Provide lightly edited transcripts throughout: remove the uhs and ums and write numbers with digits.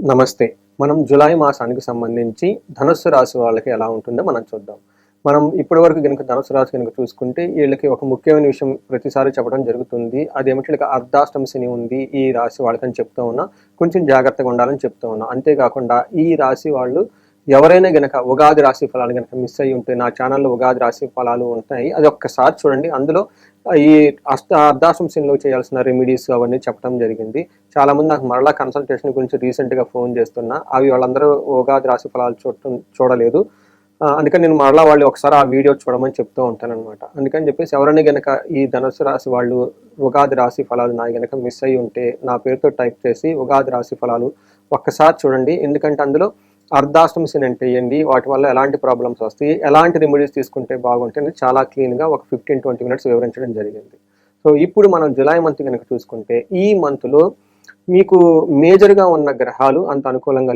నమస్తే. మనం జులై మాసానికి సంబంధించి ధనుస్సు రాశి వాళ్ళకి ఎలా ఉంటుందో మనం చూద్దాం. మనం ఇప్పటివరకు గనుక ధనుస్సు రాశి గనుక చూసుకుంటే ఈళ్ళకి ఒక ముఖ్యమైన విషయం ప్రతిసారి చెప్పడం జరుగుతుంది. అదేమిటి ఈళ్ళకి అర్ధాష్టమ శని ఉంది ఈ రాశి వాళ్ళకని చెప్తూ ఉన్నా. కొంచెం జాగ్రత్తగా ఉండాలని చెప్తూ ఉన్నా. అంతేకాకుండా ఈ రాశి వాళ్ళు ఎవరైనా గనక ఉగాది రాశి ఫలాలు గనక మిస్ అయ్యి ఉంటే నా ఛానల్‌లో ఉగాది రాశి ఫలాలు ఉంటాయి. అది ఒక్కసారి చూడండి. అందులో ఈ అర్ధాష్టమ శనిలో చేయాల్సిన రెమెడీస్ అవన్నీ చెప్పడం జరిగింది. చాలామంది నాకు మరలా కన్సల్టేషన్ గురించి రీసెంట్‌గా ఫోన్ చేస్తున్నా. అవి వాళ్ళందరూ ఉగాది రాశి ఫలాలు చూడలేదు. అందుకని నేను మరలా వాళ్ళు ఒకసారి ఆ వీడియో చూడమని చెప్తూ ఉంటాననమాట. అందుకని చెప్పేసి ఎవరైనా గనక ఈ ధనుస్సు రాశి వాళ్ళు ఉగాది రాశి ఫలాలు నాయి గనక మిస్ అయ్యి ఉంటే నా పేరుతో టైప్ చేసి ఉగాది రాశి ఫలాలు ఒక్కసారి చూడండి. ఎందుకంటే అందులో అర్ధాష్టమ శని అంటే ఏంటి, వాటి వల్ల ఎలాంటి ప్రాబ్లమ్స్ వస్తాయి, ఎలాంటి రెమెడీస్ తీసుకుంటే బాగుంటుంది చాలా క్లీన్గా ఒక 15-20 మినిట్స్ వివరించడం జరిగింది. సో ఇప్పుడు మనం జులై మంత్ కనుక చూసుకుంటే ఈ మంత్లో మీకు మేజర్గా ఉన్న గ్రహాలు అంత అనుకూలంగా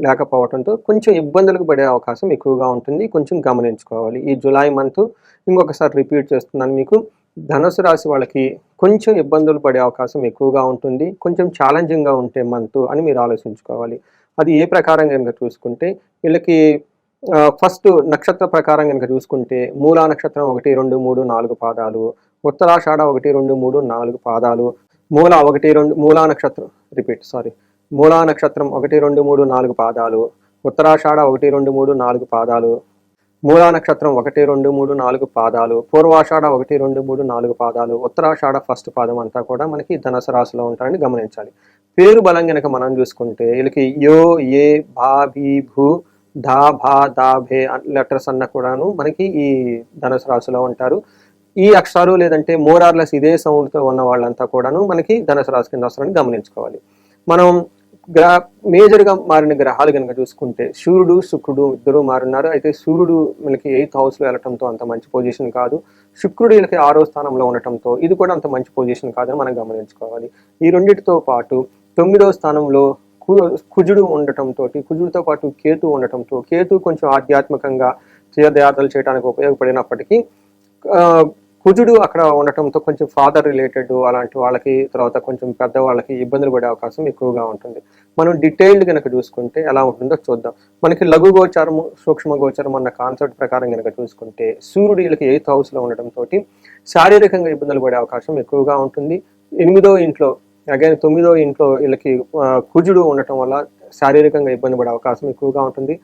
లేకపోవడంతో కొంచెం ఇబ్బందులకు పడే అవకాశం ఎక్కువగా ఉంటుంది. కొంచెం గమనించుకోవాలి. ఈ జులై మంత్ ఇంకొకసారి రిపీట్ చేస్తున్నాను, మీకు ధనుసు రాశి వాళ్ళకి కొంచెం ఇబ్బందులు పడే అవకాశం ఎక్కువగా ఉంటుంది. కొంచెం ఛాలెంజింగ్గా ఉంటే మంత్ అని మీరు ఆలోచించుకోవాలి. అది ఏ ప్రకారం కనుక చూసుకుంటే వీళ్ళకి ఫస్ట్ నక్షత్ర ప్రకారం కనుక చూసుకుంటే మూలా నక్షత్రం 1, 2, 3, 4 పాదాలు, ఉత్తరాషాఢ 1, 2, 3, 4 పాదాలు, మూలా నక్షత్రం మూలా నక్షత్రం 1, 2, 3, 4 పాదాలు, ఉత్తరాషాఢ 1, 2, 3, 4 పాదాలు, మూలా నక్షత్రం 1, 2, 3, 4 పాదాలు, పూర్వాషాఢ 1, 2, 3, 4 పాదాలు, ఉత్తరాషాఢ ఫస్ట్ పాదం అంతా కూడా మనకి ధనుసు రాశిలో ఉంటారని గమనించాలి. పేరు బలం కనుక మనం చూసుకుంటే వీళ్ళకి యో, ఏ, భా, భీ, భూ, ధా, భా, దా, భే లెటర్స్ అన్న కూడాను మనకి ఈ ధనుసు రాశిలో ఉంటారు. ఈ అక్షరాలు లేదంటే మోరార్లెస్ ఇదే సౌండ్తో ఉన్న వాళ్ళంతా కూడాను మనకి ధనుసు రాశి కింద వస్తారని గమనించుకోవాలి. మనం మేజర్గా మారిన గ్రహాలు కనుక చూసుకుంటే సూర్యుడు, శుక్రుడు ఇద్దరు మారున్నారు. అయితే సూర్యుడు మనకి 8th హౌస్లో వెళ్ళటంతో అంత మంచి పొజిషన్ కాదు. శుక్రుడు వీళ్ళకి 6వ స్థానంలో ఉండటంతో ఇది కూడా అంత మంచి పొజిషన్ కాదని మనం గమనించుకోవాలి. ఈ రెండింటితో పాటు 9వ స్థానంలో కుజుడు ఉండటంతో, కుజుడితో పాటు కేతు ఉండటంతో, కేతు కొంచెం ఆధ్యాత్మికంగా తీర్థయాత్రలు చేయడానికి ఉపయోగపడినప్పటికీ కుజుడు అక్కడ ఉండటంతో కొంచెం ఫాదర్ రిలేటెడ్ అలాంటి వాళ్ళకి, తర్వాత కొంచెం పెద్దవాళ్ళకి ఇబ్బందులు పడే అవకాశం ఎక్కువగా ఉంటుంది. మనం డీటెయిల్డ్ కనుక చూసుకుంటే ఎలా ఉంటుందో చూద్దాం. మనకి లఘు గోచారము, సూక్ష్మ గోచారం అన్న కాన్సెప్ట్ ప్రకారం కనుక చూసుకుంటే సూర్యుడు వీళ్ళకి 8th హౌస్లో ఉండటంతో శారీరకంగా ఇబ్బందులు పడే అవకాశం ఎక్కువగా ఉంటుంది. 9వ ఇంట్లో 9వ ఇంట్లో వీళ్ళకి కుజుడు ఉండటం వల్ల శారీరకంగా ఇబ్బంది పడే అవకాశం ఎక్కువగా ఉంటుంది.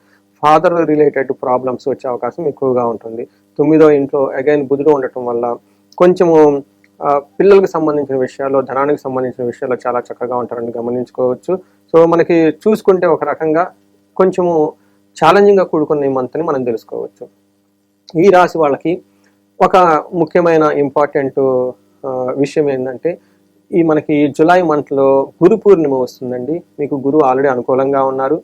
ఫాదర్ రిలేటెడ్ ప్రాబ్లమ్స్ వచ్చే అవకాశం ఎక్కువగా ఉంటుంది. 9వ ఇంట్లో బుధుడు ఉండటం వల్ల కొంచెము పిల్లలకు సంబంధించిన విషయాల్లో, ధనానికి సంబంధించిన విషయాల్లో చాలా చక్కగా ఉంటారని గమనించుకోవచ్చు. సో మనకి చూసుకుంటే ఒక రకంగా కొంచెము ఛాలెంజింగ్గా కూడుకున్న ఈ మంత్ని మనం తెలుసుకోవచ్చు. ఈ రాశి వాళ్ళకి ఒక ముఖ్యమైన ఇంపార్టెంట్ విషయం ఏంటంటే మనకి జులై మంత్లో గురు పూర్ణిమ వస్తుందండి. మీకు గురువు ఆల్రెడీ అనుకూలంగా ఉన్నారు.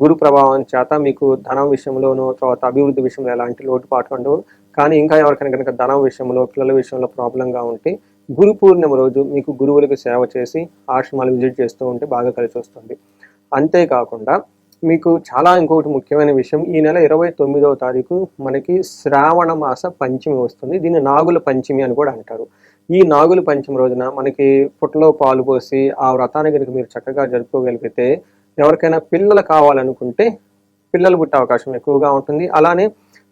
గురు ప్రభావం చేత మీకు ధనం విషయంలోనూ, తర్వాత అభివృద్ధి విషయంలో ఎలాంటి లోటుపాట్లు ఉండవు. కానీ ఇంకా ఎవరికైనా కనుక ధనం విషయంలో, పిల్లల విషయంలో ప్రాబ్లంగా ఉంటే గురు పూర్ణిమ రోజు మీకు గురువులకు సేవ చేసి ఆశ్రమాలు విజిట్ చేస్తూ ఉంటే బాగా కలిసి వస్తుంది. అంతేకాకుండా మీకు ఇంకొకటి ముఖ్యమైన విషయం, ఈ నెల 29వ తారీఖు మనకి శ్రావణ మాస పంచమి వస్తుంది. దీన్ని నాగుల పంచమి అని కూడా అంటారు. ఈ నాగుల పంచమి రోజున మనకి పుట్టలో పాలు పోసి ఆ వ్రతాన్ని కనుక మీరు చక్కగా జరుపుకోగలిగితే ఎవరికైనా పిల్లలు కావాలనుకుంటే పిల్లలు పుట్టే అవకాశం ఎక్కువగా ఉంటుంది. అలానే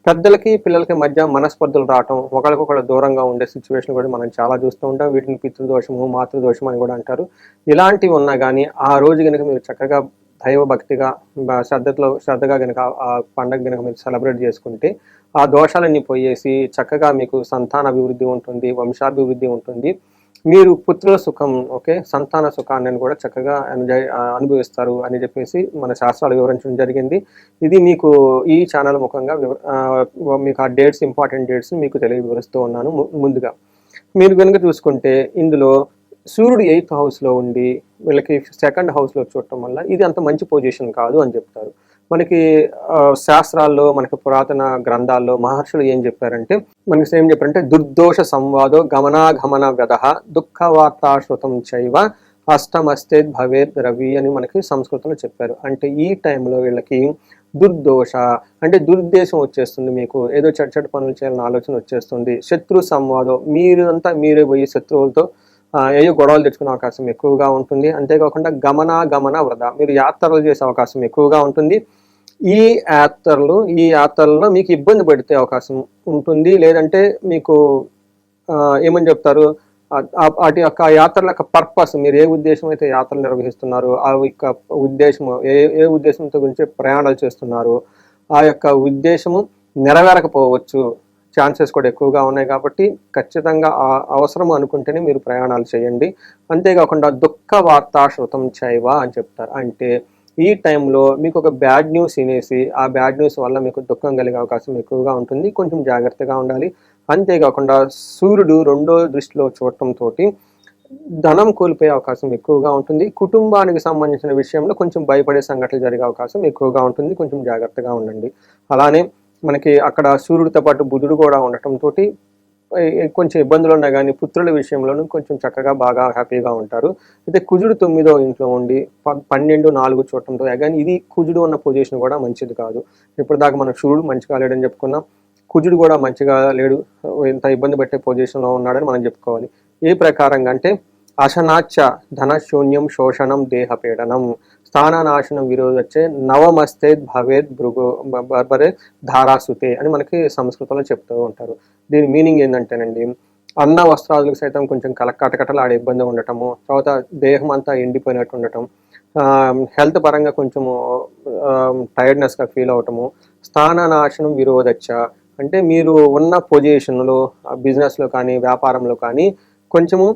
పెద్దలకి పిల్లలకి మధ్య మనస్పర్ధలు రావటం, ఒకరికొకరు దూరంగా ఉండే సిచ్యువేషన్ కూడా మనం చాలా చూస్తూ ఉంటాం. వీటిని పితృదోషము, మాతృదోషం అని కూడా అంటారు. ఇలాంటివి ఉన్నా కానీ ఆ రోజు కనుక మీరు చక్కగా దైవభక్తిగా శ్రద్ధగా కనుక ఆ పండుగ కనుక మీరు సెలబ్రేట్ చేసుకుంటే ఆ దోషాలన్నీ పోయేసి చక్కగా మీకు సంతాన అభివృద్ధి ఉంటుంది, వంశాభివృద్ధి ఉంటుంది. మీరు పుత్ర సుఖం, సంతాన సుఖాన్ని కూడా చక్కగా అనుభవిస్తారు అని చెప్పేసి మన శాస్త్రాలు వివరించడం జరిగింది. ఇది మీకు ఈ ఛానల్ ముఖంగా మీకు ఆ డేట్స్, ఇంపార్టెంట్ డేట్స్ మీకు వివరిస్తూ ఉన్నాను. ముందుగా మీరు కనుక చూసుకుంటే ఇందులో సూర్యుడు 8th హౌస్లో ఉండి వీళ్ళకి 2nd హౌస్లో చూడటం వల్ల ఇది అంత మంచి పొజిషన్ కాదు అని చెప్తారు. మనకి శాస్త్రాల్లో, మనకి పురాతన గ్రంథాల్లో మహర్షులు ఏం చెప్పారంటే, దుర్దోష సంవాదో గమనాగమన వ్యధ దుఃఖవార్తాశ్రుతం చైవ అష్టమస్తేద్ భవేద్ రవి అని మనకి సంస్కృతంలో చెప్పారు. అంటే ఈ టైంలో వీళ్ళకి దుర్దోష అంటే దురుద్దేశం వచ్చేస్తుంది, మీకు ఏదో చెడు పనులు చేయాలని ఆలోచన వచ్చేస్తుంది. శత్రు సంవాదం, మీరే పోయి శత్రువులతో ఏయో గొడవలు తెచ్చుకునే అవకాశం ఎక్కువగా ఉంటుంది. అంతేకాకుండా గమన వృధా, మీరు యాత్రలు చేసే అవకాశం ఎక్కువగా ఉంటుంది. ఈ యాత్రల్లో మీకు ఇబ్బంది పడితే అవకాశం ఉంటుంది. లేదంటే మీకు ఏమని చెప్తారు, వాటి యొక్క యాత్రల యొక్క పర్పస్, మీరు ఏ ఉద్దేశం అయితే యాత్రలు నిర్వహిస్తున్నారో ఆ యొక్క ఉద్దేశము, ఏ ఉద్దేశంతో గురించి ప్రయాణాలు చేస్తున్నారు, ఆ యొక్క ఉద్దేశము నెరవేరకపోవచ్చు, ఛాన్సెస్ కూడా ఎక్కువగా ఉన్నాయి. కాబట్టి ఖచ్చితంగా అవసరం అనుకుంటేనే మీరు ప్రయాణాలు చేయండి. అంతేకాకుండా దుఃఖ వార్తా శృతం చైవ అని చెప్తారు. అంటే ఈ టైంలో మీకు ఒక బ్యాడ్ న్యూస్ వినేసి ఆ బ్యాడ్ న్యూస్ వల్ల మీకు దుఃఖం కలిగే అవకాశం ఎక్కువగా ఉంటుంది. కొంచెం జాగ్రత్తగా ఉండాలి. అంతేకాకుండా సూర్యుడు 2వ దృష్టిలో చూడటంతో ధనం కోల్పోయే అవకాశం ఎక్కువగా ఉంటుంది. కుటుంబానికి సంబంధించిన విషయంలో కొంచెం భయపడే సంఘటనలు జరిగే అవకాశం ఎక్కువగా ఉంటుంది. కొంచెం జాగ్రత్తగా ఉండండి. అలానే మనకి అక్కడ సూర్యుడితో పాటు బుధుడు కూడా ఉండటంతో కొంచెం ఇబ్బందులు ఉన్నాయి, కానీ పుత్రుల విషయంలోనూ కొంచెం చక్కగా బాగా హ్యాపీగా ఉంటారు. అయితే కుజుడు 9వ ఇంట్లో ఉండి 12-4 చూడటంతో, కానీ ఇది కుజుడు ఉన్న పొజిషన్ కూడా మంచిది కాదు. ఇప్పుడు దాకా మనం సూర్యుడు మంచిగా లేడని చెప్పుకున్నాం, కుజుడు కూడా మంచిగా లేడు, ఇంత ఇబ్బంది పెట్టే పొజిషన్లో ఉన్నాడని మనం చెప్పుకోవాలి. ఏ ప్రకారంగా అంటే అశనాచ ధనశూన్యం శోషణం దేహపీడనం స్థాననాశనం విరోధచ్చే నవమస్తే భవేద్ బర్బరే ధారాసుతే అని మనకి సంస్కృతంలో చెప్తూ ఉంటారు. దీని మీనింగ్ ఏంటంటేనండి, అన్న వస్త్రాదులకు సైతం కొంచెం కటకటలు ఆడే ఇబ్బంది ఉండటము, తర్వాత దేహం అంతా ఎండిపోయినట్టు ఉండటం, హెల్త్ పరంగా కొంచెము టైర్డ్నెస్గా ఫీల్ అవటము, స్థాననాశనం విరోధచ్చ అంటే మీరు ఉన్న పొజిషన్లో బిజినెస్లో కానీ వ్యాపారంలో కానీ కొంచెము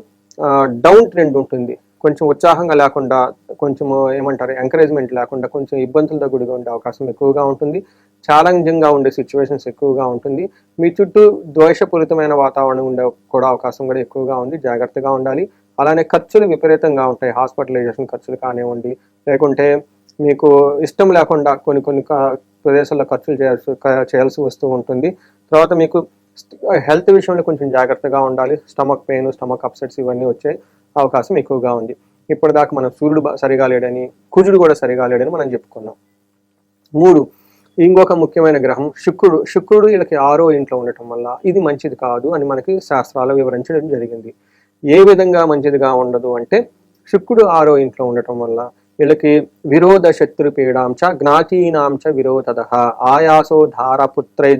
డౌన్ ట్రెండ్ ఉంటుంది, కొంచెం ఉత్సాహంగా లేకుండా, కొంచెము ఏమంటారు ఎంకరేజ్మెంట్ లేకుండా, కొంచెం ఇబ్బందులతో కూడిగా ఉండే అవకాశం ఎక్కువగా ఉంటుంది. ఛాలెంజింగ్గా ఉండే సిచ్యువేషన్స్ ఎక్కువగా ఉంటుంది. మీ చుట్టూ ద్వేషపూరితమైన వాతావరణం ఉండే కూడా అవకాశం కూడా ఎక్కువగా ఉంది. జాగ్రత్తగా ఉండాలి. అలానే ఖర్చులు విపరీతంగా ఉంటాయి. హాస్పిటలైజేషన్ ఖర్చులు కానివ్వండి, లేకుంటే మీకు ఇష్టం లేకుండా కొన్ని ప్రదేశాల్లో ఖర్చులు చేయాల్సి వస్తూ ఉంటుంది. తర్వాత మీకు హెల్త్ విషయంలో కొంచెం జాగ్రత్తగా ఉండాలి. స్టమక్ పెయిన్, స్టమక్ అప్సెట్స్ ఇవన్నీ వచ్చే అవకాశం ఎక్కువగా ఉంది. ఇప్పటిదాకా మనం సూర్యుడు సరిగా లేడని, కుజుడు కూడా సరిగా లేడని మనం చెప్పుకున్నాం. 3, ఇంకొక ముఖ్యమైన గ్రహం శుక్రుడు వీళ్ళకి 6వ ఇంట్లో ఉండటం వల్ల ఇది మంచిది కాదు అని మనకి శాస్త్రాలు వివరించడం జరిగింది. ఏ విధంగా మంచిదిగా ఉండదు అంటే, శుక్రుడు 6వ ఇంట్లో ఉండటం వల్ల వీళ్ళకి విరోధ శత్రు పీడాంచ జ్ఞాతీనాంచ విరోధద ఆయాసో ధారపుత్రై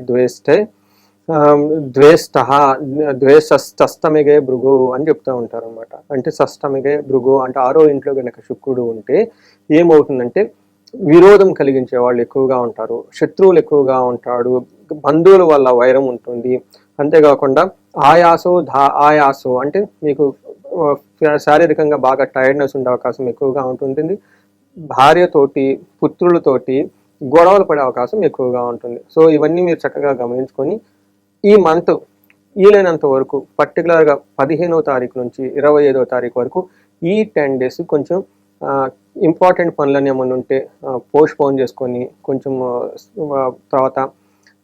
ద్వేషస్తమిగే భృగు అని చెప్తూ ఉంటారు అనమాట. అంటే షష్టమిగే భృగు అంటే 6వ ఇంట్లో కనుక శుక్రుడు ఉంటే ఏమవుతుందంటే విరోధం కలిగించే వాళ్ళు ఎక్కువగా ఉంటారు, శత్రువులు ఎక్కువగా ఉంటాడు, బంధువుల వల్ల వైరం ఉంటుంది. అంతేకాకుండా ఆయాసో అంటే మీకు శారీరకంగా బాగా టైర్డ్నెస్ ఉండే అవకాశం ఎక్కువగా ఉంటుంది. భార్యతోటి, పుత్రులతోటి గొడవలు పడే అవకాశం ఎక్కువగా ఉంటుంది. సో ఇవన్నీ మీరు చక్కగా గమనించుకొని ఈ మంత్ వీలైనంత వరకు పర్టికులర్గా 15వ తారీఖు నుంచి 25వ తారీఖు వరకు ఈ 10 days కొంచెం ఇంపార్టెంట్ పనులన్నీ ఏమన్నా ఉంటే పోస్ట్పోన్ చేసుకొని, కొంచెం తర్వాత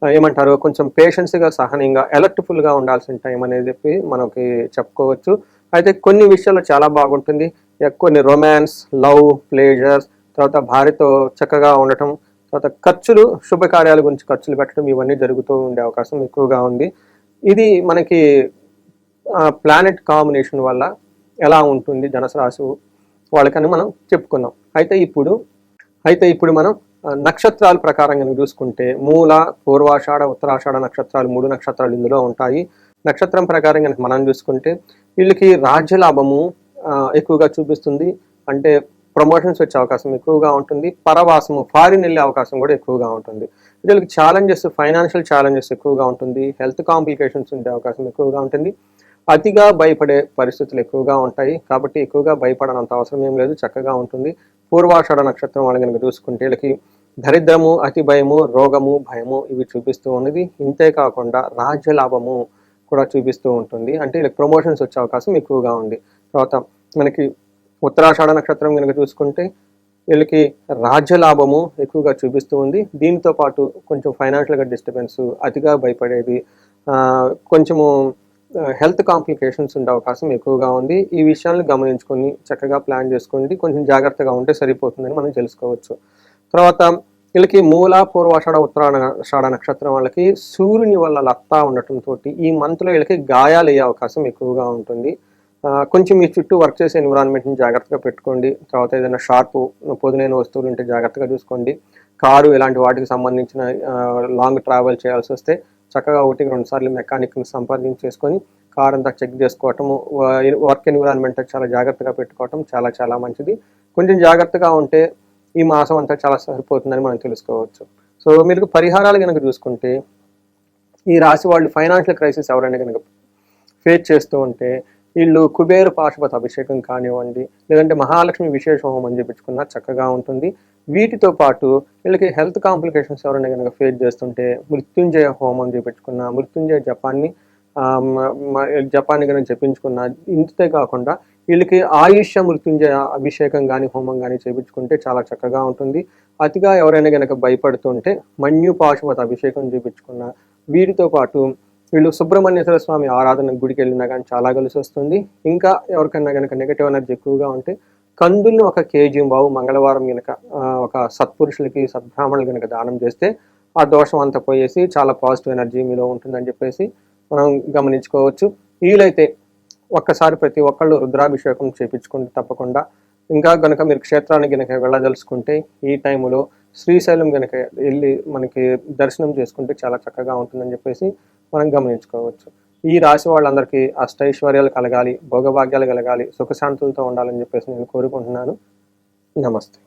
ఏమంటారు కొంచెం పేషెన్స్గా, సహనంగా, అలర్ట్ఫుల్గా ఉండాల్సిన టైం అనేది చెప్పి మనకి చెప్పుకోవచ్చు. అయితే కొన్ని విషయాల్లో చాలా బాగుంటుంది. కొన్ని రొమాన్స్, లవ్, ప్లేజర్స్, తర్వాత భార్యతో చక్కగా ఉండటం, తర్వాత ఖర్చులు, శుభకార్యాల గురించి ఖర్చులు పెట్టడం ఇవన్నీ జరుగుతూ ఉండే అవకాశం ఎక్కువగా ఉంది. ఇది మనకి ప్లానెట్ కాంబినేషన్ వల్ల ఎలా ఉంటుంది ధనుసు రాశి వాళ్ళకని మనం చెప్పుకున్నాం. అయితే ఇప్పుడు మనం నక్షత్రాల ప్రకారం కనుక చూసుకుంటే మూల, పూర్వాషాఢ, ఉత్తరాషాఢ నక్షత్రాలు 3 నక్షత్రాలు ఇందులో ఉంటాయి. నక్షత్రం ప్రకారం కనుక మనం చూసుకుంటే వీళ్ళకి రాజ్యలాభము ఎక్కువగా చూపిస్తుంది. అంటే ప్రమోషన్స్ వచ్చే అవకాశం ఎక్కువగా ఉంటుంది. పరవాసము, ఫారిన్ వెళ్ళే అవకాశం కూడా ఎక్కువగా ఉంటుంది. వీళ్ళకి ఛాలెంజెస్, ఫైనాన్షియల్ ఛాలెంజెస్ ఎక్కువగా ఉంటుంది. హెల్త్ కాంప్లికేషన్స్ ఉండే అవకాశం ఎక్కువగా ఉంటుంది. అతిగా భయపడే పరిస్థితులు ఎక్కువగా ఉంటాయి. కాబట్టి ఎక్కువగా భయపడనంత అవసరం ఏం లేదు, చక్కగా ఉంటుంది. పూర్వాషాఢ నక్షత్రం వాళ్ళు కనుక చూసుకుంటే వీళ్ళకి దరిద్రము, అతి భయము, రోగము, భయము ఇవి చూపిస్తూ ఉన్నది. ఇంతేకాకుండా రాజ్యలాభము కూడా చూపిస్తూ ఉంటుంది. అంటే వీళ్ళకి ప్రమోషన్స్ వచ్చే అవకాశం ఎక్కువగా ఉంది. తర్వాత మనకి ఉత్తరాషాఢ నక్షత్రం కనుక చూసుకుంటే వీళ్ళకి రాజ్యలాభము ఎక్కువగా చూపిస్తూ ఉంది. దీంతో పాటు కొంచెం ఫైనాన్షియల్గా డిస్టర్బెన్స్, అతిగా భయపడేది, కొంచెము హెల్త్ కాంప్లికేషన్స్ ఉండే అవకాశం ఎక్కువగా ఉంది. ఈ విషయాలను గమనించుకొని చక్కగా ప్లాన్ చేసుకోండి. కొంచెం జాగ్రత్తగా ఉంటే సరిపోతుందని మనం తెలుసుకోవచ్చు. తర్వాత వీళ్ళకి మూల, పూర్వాషాఢ, ఉత్తరాషాఢ నక్షత్రం వాళ్ళకి సూర్యుని వల్ల లత్తా ఉండటంతో ఈ మంత్లో వీళ్ళకి గాయాలు అయ్యే అవకాశం ఎక్కువగా ఉంటుంది. కొంచెం మీ చుట్టూ వర్క్ చేసే ఎన్విరాన్మెంట్ని జాగ్రత్తగా పెట్టుకోండి. తర్వాత ఏదైనా షార్పు పొదునైన వస్తువులు ఉంటే జాగ్రత్తగా చూసుకోండి. కారు ఇలాంటి వాటికి సంబంధించిన లాంగ్ ట్రావెల్ చేయాల్సి వస్తే చక్కగా 1-2 సార్లు మెకానిక్ని సంప్రదించేసుకొని కార్ అంతా చెక్ చేసుకోవటము, వర్క్ ఎన్విరాన్మెంట్ చాలా జాగ్రత్తగా పెట్టుకోవటం చాలా చాలా మంచిది. కొంచెం జాగ్రత్తగా ఉంటే ఈ మాసం అంతా చాలా సరిపోతుందని మనం తెలుసుకోవచ్చు. సో మీరు పరిహారాలు కనుక చూసుకుంటే, ఈ రాశి వాళ్ళు ఫైనాన్షియల్ క్రైసిస్ ఎవరైనా కనుక ఫేస్ చేస్తూ ఉంటే వీళ్ళు కుబేర పాశుపత అభిషేకం కానివ్వండి, లేదంటే మహాలక్ష్మి విశేష హోమం చేయించుకున్నా చక్కగా ఉంటుంది. వీటితో పాటు వీళ్ళకి హెల్త్ కాంప్లికేషన్స్ ఎవరైనా కనుక ఫేస్ చేస్తుంటే మృత్యుంజయ హోమం చేయించుకున్న, మృత్యుంజయ జపాన్ని కనుక జపించుకున్న, ఇంతే కాకుండా వీళ్ళకి ఆయుష్య మృత్యుంజయ అభిషేకం కానీ హోమం కానీ చేయించుకుంటే చాలా చక్కగా ఉంటుంది. అతిగా ఎవరైనా కనుక భయపడుతుంటే మన్యు పాశుపత అభిషేకం చేయించుకున్న, వీటితో పాటు వీళ్ళు సుబ్రహ్మణ్యేశ్వర స్వామి ఆరాధన గుడికి వెళ్ళినా కానీ చాలా కలిసి వస్తుంది. ఇంకా ఎవరికైనా కనుక నెగటివ్ ఎనర్జీ ఎక్కువగా ఉంటే కందుల్ని 1 కేజీ మంగళవారం కనుక ఒక సత్పురుషులకి సద్బ్రాహ్మణులు కనుక దానం చేస్తే ఆ దోషం అంతా పోయేసి చాలా పాజిటివ్ ఎనర్జీ మీలో ఉంటుందని చెప్పేసి మనం గమనించుకోవచ్చు. వీలైతే ఒక్కసారి ప్రతి ఒక్కళ్ళు రుద్రాభిషేకం చేయించుకుంటే తప్పకుండా. ఇంకా కనుక మీరు క్షేత్రానికి కనుక వెళ్ళదలుచుకుంటే ఈ టైంలో శ్రీశైలం కనుక వెళ్ళి మనకి దర్శనం చేసుకుంటే చాలా చక్కగా ఉంటుందని చెప్పేసి మనం గమనించుకోవచ్చు. ఈ రాశి వాళ్ళందరికీ అష్టైశ్వర్యాలు కలగాలి, భోగభాగ్యాలు కలగాలి, సుఖశాంతులతో ఉండాలని చెప్పేసి నేను కోరుకుంటున్నాను. నమస్తే.